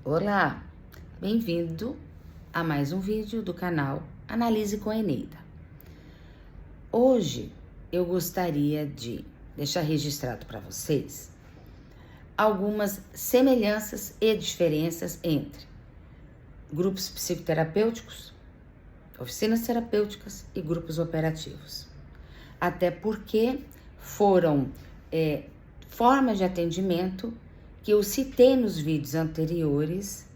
Olá, bem-vindo a mais um vídeo do canal Analise com Eneida. Hoje eu gostaria de deixar registrado para vocês algumas semelhanças e diferenças entre grupos psicoterapêuticos, oficinas terapêuticas e grupos operativos. Até porque foram formas de atendimento que eu citei nos vídeos anteriores,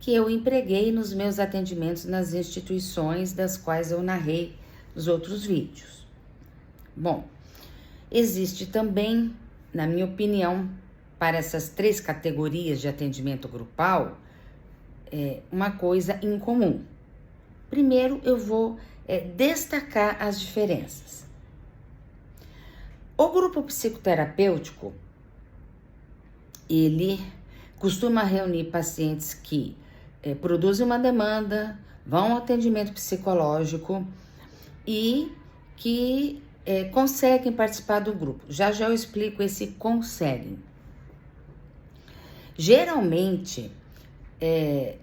que eu empreguei nos meus atendimentos nas instituições das quais eu narrei nos outros vídeos. Bom, existe também, na minha opinião, para essas três categorias de atendimento grupal, uma coisa em comum. Primeiro, eu vou destacar as diferenças. O grupo psicoterapêutico, ele costuma reunir pacientes que produzem uma demanda, vão ao atendimento psicológico e que conseguem participar do grupo. Já eu explico esse conseguem. Geralmente,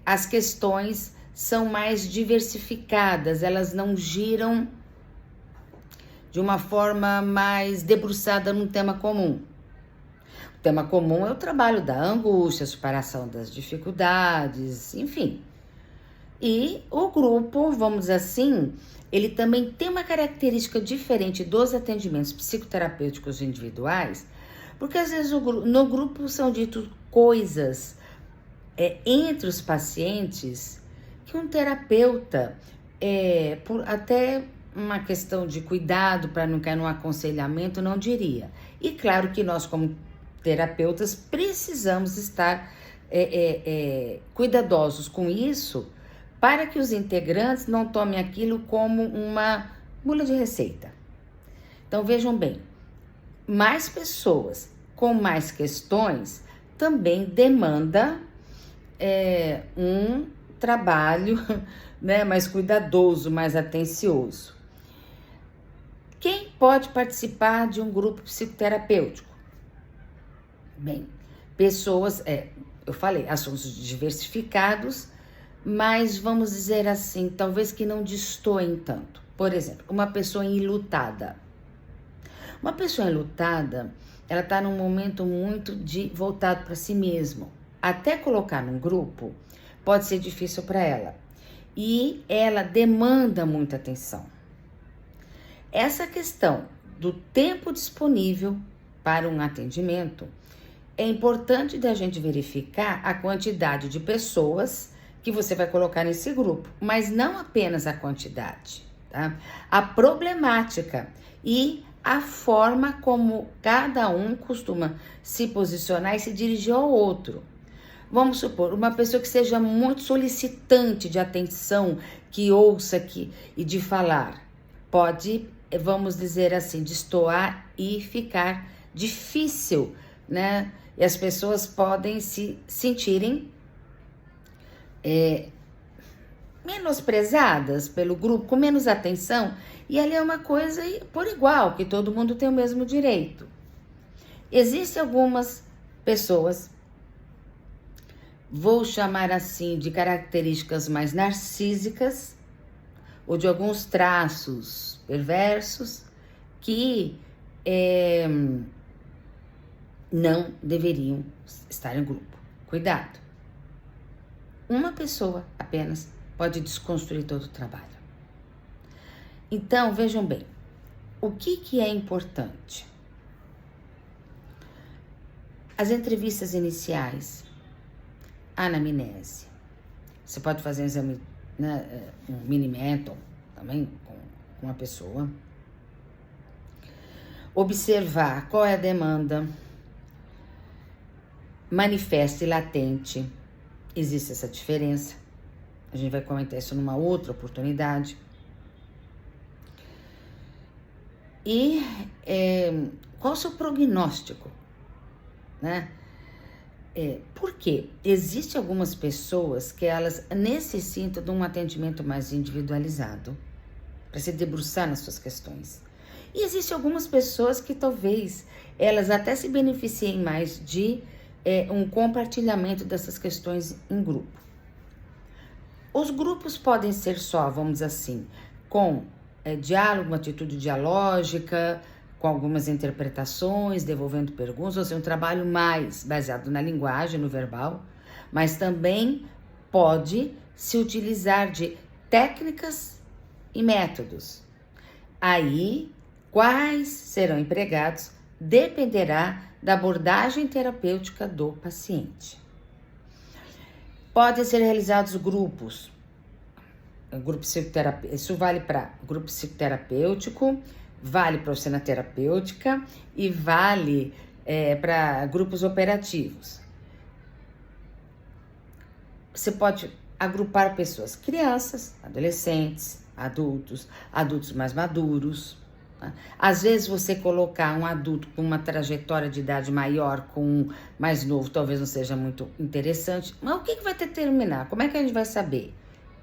as questões são mais diversificadas, elas não giram de uma forma mais debruçada num tema comum. O tema comum é o trabalho da angústia, a superação das dificuldades, enfim. E o grupo, vamos dizer assim, ele também tem uma característica diferente dos atendimentos psicoterapêuticos individuais, porque às vezes no grupo são ditas coisas entre os pacientes que um terapeuta, por até uma questão de cuidado para não cair num aconselhamento, não diria. E claro que nós, como terapeutas, precisamos estar cuidadosos com isso para que os integrantes não tomem aquilo como uma bula de receita. Então vejam bem, mais pessoas com mais questões também demanda um trabalho mais cuidadoso, mais atencioso. Quem pode participar de um grupo psicoterapêutico? Bem, pessoas, eu falei, assuntos diversificados, mas vamos dizer assim, talvez que não destoem tanto. Por exemplo, uma pessoa enlutada. Uma pessoa enlutada, ela está num momento muito voltado para si mesmo. Até colocar num grupo pode ser difícil para ela. E ela demanda muita atenção. Essa questão do tempo disponível para um atendimento, é importante da gente verificar a quantidade de pessoas que você vai colocar nesse grupo, mas não apenas a quantidade, tá? A problemática e a forma como cada um costuma se posicionar e se dirigir ao outro. Vamos supor, uma pessoa que seja muito solicitante de atenção, que ouça e de falar, pode, vamos dizer assim, destoar e ficar difícil, né? E as pessoas podem se sentirem menosprezadas pelo grupo, com menos atenção, e ali é uma coisa por igual, que todo mundo tem o mesmo direito. Existem algumas pessoas, vou chamar assim, de características mais narcísicas, ou de alguns traços perversos, que não deveriam estar em grupo. Cuidado. Uma pessoa apenas pode desconstruir todo o trabalho. Então, vejam bem, o que é importante? As entrevistas iniciais, a anamnese. Você pode fazer um exame, um mini-mental também com a pessoa. Observar qual é a demanda, manifesta e latente. Existe essa diferença. A gente vai comentar isso numa outra oportunidade. E qual o seu prognóstico? Né? Porque existem algumas pessoas que elas necessitam de um atendimento mais individualizado para se debruçar nas suas questões. E existem algumas pessoas que talvez elas até se beneficiem mais de um compartilhamento dessas questões em grupo. Os grupos podem ser só, vamos dizer assim, com diálogo, uma atitude dialógica, com algumas interpretações, devolvendo perguntas, ou seja, um trabalho mais baseado na linguagem, no verbal, mas também pode se utilizar de técnicas e métodos. Aí, quais serão empregados dependerá da abordagem terapêutica do paciente. Podem ser realizados grupos, grupo psicoterapêutico, isso vale para grupo psicoterapêutico, vale para oficina terapêutica e vale para grupos operativos. Você pode agrupar pessoas, crianças, adolescentes, adultos mais maduros. Tá? Às vezes você colocar um adulto com uma trajetória de idade maior com um mais novo talvez não seja muito interessante, mas o que vai determinar? Como é que a gente vai saber?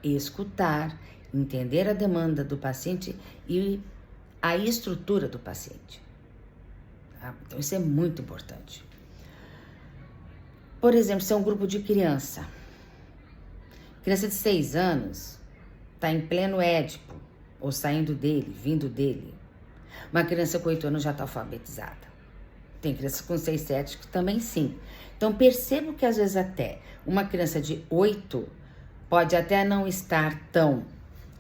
Escutar, entender a demanda do paciente e a estrutura do paciente. Tá? Então isso é muito importante. Por exemplo, se é um grupo de criança de 6 anos, está em pleno édipo, ou saindo dele, vindo dele. Uma criança com 8 anos já está alfabetizada. Tem crianças com 6, 7 que também sim. Então percebo que às vezes até uma criança de 8 pode até não estar tão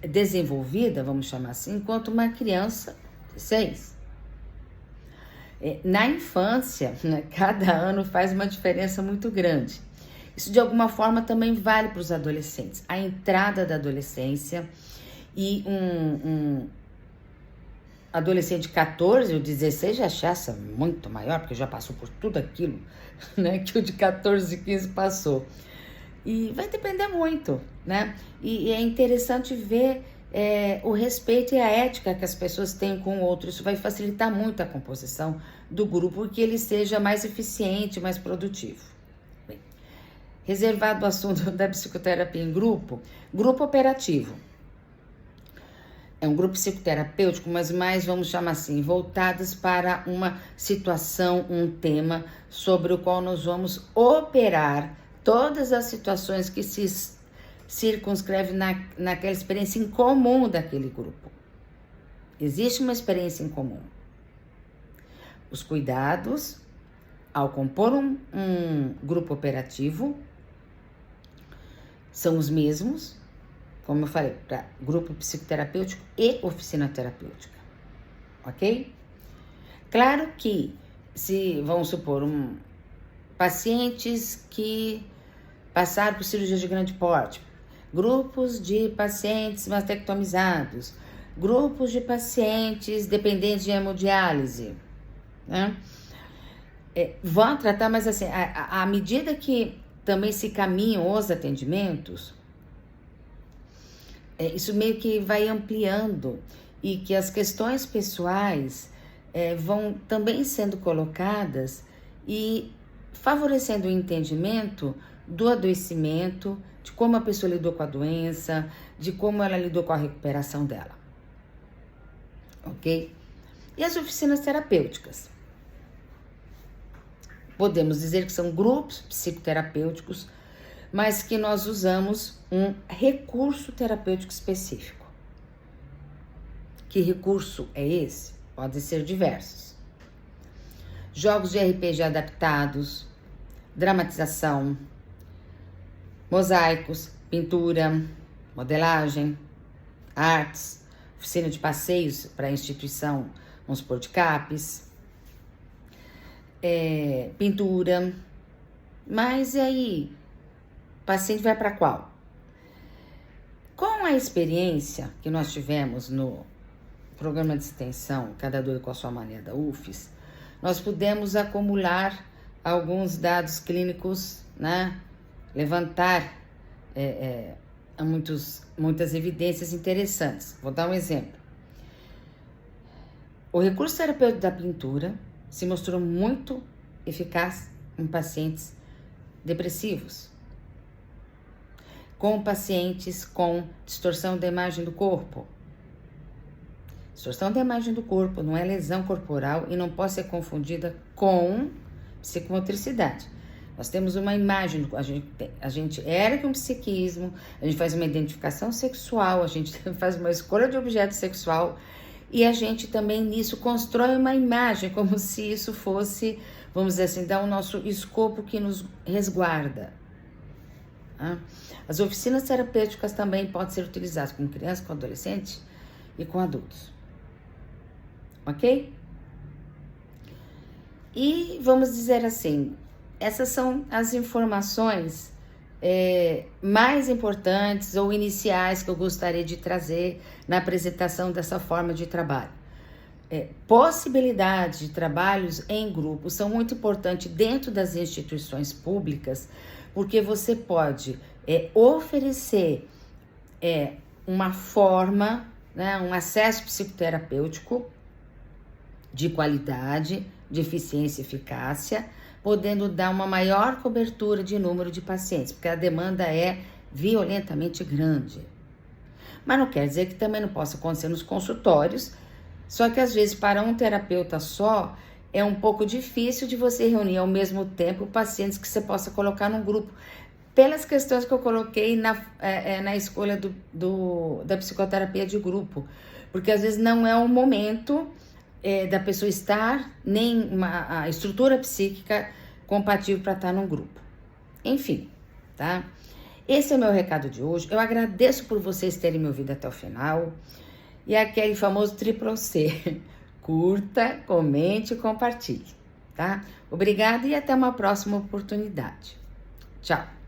desenvolvida, vamos chamar assim, quanto uma criança de 6. Na infância, cada ano faz uma diferença muito grande. Isso de alguma forma também vale para os adolescentes. A entrada da adolescência e um adolescente de 14 ou 16 já achaça muito maior, porque já passou por tudo aquilo, né, que o de 14 e 15 passou. E vai depender muito, né? E é interessante ver o respeito e a ética que as pessoas têm com o outro. Isso vai facilitar muito a composição do grupo e que ele seja mais eficiente, mais produtivo. Bem, reservado o assunto da psicoterapia em grupo operativo. É um grupo psicoterapêutico, mas mais, vamos chamar assim, voltados para uma situação, um tema sobre o qual nós vamos operar todas as situações que se circunscrevem naquela experiência em comum daquele grupo. Existe uma experiência em comum. Os cuidados, ao compor um grupo operativo, são os mesmos, como eu falei, para grupo psicoterapêutico e oficina terapêutica, ok? Claro que, se vamos supor, pacientes que passaram por cirurgia de grande porte, grupos de pacientes mastectomizados, grupos de pacientes dependentes de hemodiálise, né? Vão tratar, mas assim, à medida que também se caminham os atendimentos, isso meio que vai ampliando e que as questões pessoais vão também sendo colocadas e favorecendo o entendimento do adoecimento, de como a pessoa lidou com a doença, de como ela lidou com a recuperação dela. Ok? E as oficinas terapêuticas? Podemos dizer que são grupos psicoterapêuticos, mas que nós usamos um recurso terapêutico específico. Que recurso é esse? Podem ser diversos. Jogos de RPG adaptados, dramatização, mosaicos, pintura, modelagem, artes, oficina de passeios para a instituição, vamos supor, de CAPES, pintura. Mas e aí? O paciente vai para qual? Com a experiência que nós tivemos no programa de extensão Cada Doido com a Sua Mania da UFES, nós pudemos acumular alguns dados clínicos, né? Levantar muitas evidências interessantes. Vou dar um exemplo. O recurso terapêutico da pintura se mostrou muito eficaz em pacientes depressivos, com pacientes com distorção da imagem do corpo. Distorção da imagem do corpo não é lesão corporal e não pode ser confundida com psicomotricidade. Nós temos uma imagem, a gente ergue um psiquismo, a gente faz uma identificação sexual, a gente faz uma escolha de objeto sexual e a gente também nisso constrói uma imagem como se isso fosse, vamos dizer assim, dar o nosso escopo que nos resguarda. Tá? As oficinas terapêuticas também podem ser utilizadas com crianças, com adolescentes e com adultos. Ok? E vamos dizer assim, essas são as informações mais importantes ou iniciais que eu gostaria de trazer na apresentação dessa forma de trabalho. Possibilidades de trabalhos em grupo são muito importantes dentro das instituições públicas, porque você pode oferecer uma forma, né, um acesso psicoterapêutico de qualidade, de eficiência e eficácia, podendo dar uma maior cobertura de número de pacientes, porque a demanda é violentamente grande. Mas não quer dizer que também não possa acontecer nos consultórios, só que às vezes para um terapeuta só é um pouco difícil de você reunir ao mesmo tempo pacientes que você possa colocar num grupo, pelas questões que eu coloquei na escolha da psicoterapia de grupo, porque às vezes não é o momento da pessoa estar, nem a estrutura psíquica compatível para estar num grupo. Enfim, tá? Esse é o meu recado de hoje. Eu agradeço por vocês terem me ouvido até o final. E aquele famoso triplo C. Curta, comente e compartilhe, tá? Obrigada e até uma próxima oportunidade. Tchau!